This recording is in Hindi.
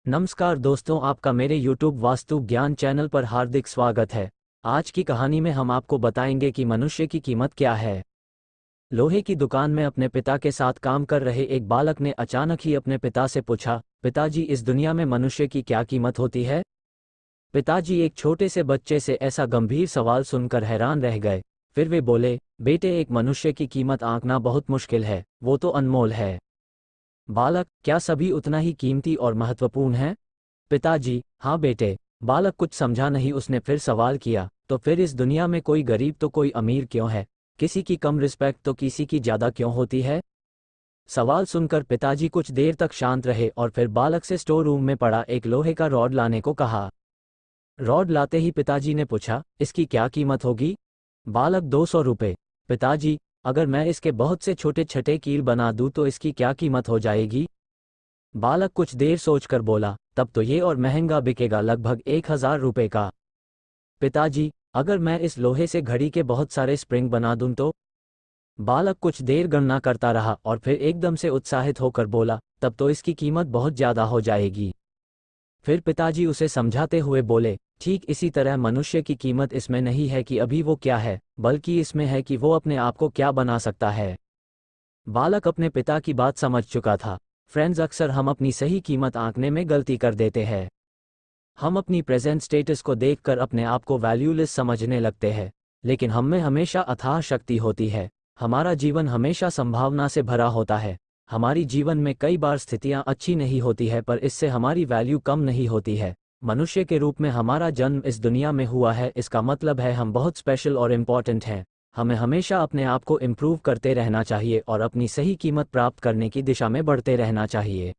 नमस्कार दोस्तों, आपका मेरे YouTube वास्तु ज्ञान चैनल पर हार्दिक स्वागत है। आज की कहानी में हम आपको बताएंगे कि मनुष्य की कीमत क्या है। लोहे की दुकान में अपने पिता के साथ काम कर रहे एक बालक ने अचानक ही अपने पिता से पूछा, पिताजी, इस दुनिया में मनुष्य की क्या कीमत होती है? पिताजी एक छोटे से बच्चे से ऐसा गंभीर सवाल सुनकर हैरान रह गए। फिर वे बोले, बेटे, एक मनुष्य की कीमत आंकना बहुत मुश्किल है, वो तो अनमोल है। बालक, क्या सभी उतना ही कीमती और महत्वपूर्ण है? पिताजी, हाँ बेटे। बालक कुछ समझा नहीं, उसने फिर सवाल किया, तो फिर इस दुनिया में कोई गरीब तो कोई अमीर क्यों है? किसी की कम रिस्पेक्ट तो किसी की ज़्यादा क्यों होती है? सवाल सुनकर पिताजी कुछ देर तक शांत रहे और फिर बालक से स्टोर रूम में पड़ा एक लोहे का रॉड लाने को कहा। रॉड लाते ही पिताजी ने पूछा, इसकी क्या कीमत होगी? बालक, 200 रुपये। पिताजी, अगर मैं इसके बहुत से छोटे छठे कील बना दूं तो इसकी क्या कीमत हो जाएगी? बालक कुछ देर सोचकर बोला, तब तो ये और महंगा बिकेगा, लगभग 1000 रुपये का। पिताजी, अगर मैं इस लोहे से घड़ी के बहुत सारे स्प्रिंग बना दूं तो? बालक कुछ देर गणना करता रहा और फिर एकदम से उत्साहित होकर बोला, तब तो इसकी कीमत बहुत ज़्यादा हो जाएगी। फिर पिताजी उसे समझाते हुए बोले, ठीक इसी तरह मनुष्य की कीमत इसमें नहीं है कि अभी वो क्या है, बल्कि इसमें है कि वो अपने आप को क्या बना सकता है। बालक अपने पिता की बात समझ चुका था। फ्रेंड्स, अक्सर हम अपनी सही कीमत आंकने में गलती कर देते हैं। हम अपनी प्रेजेंट स्टेटस को देखकर अपने आप को वैल्यूलेस समझने लगते हैं, लेकिन हम में हमेशा अथाह शक्ति होती है। हमारा जीवन हमेशा संभावना से भरा होता है। हमारी जीवन में कई बार स्थितियां अच्छी नहीं होती है, पर इससे हमारी वैल्यू कम नहीं होती है। मनुष्य के रूप में हमारा जन्म इस दुनिया में हुआ है, इसका मतलब है हम बहुत स्पेशल और इम्पॉर्टेंट हैं। हमें हमेशा अपने आप को इम्प्रूव करते रहना चाहिए और अपनी सही कीमत प्राप्त करने की दिशा में बढ़ते रहना चाहिए।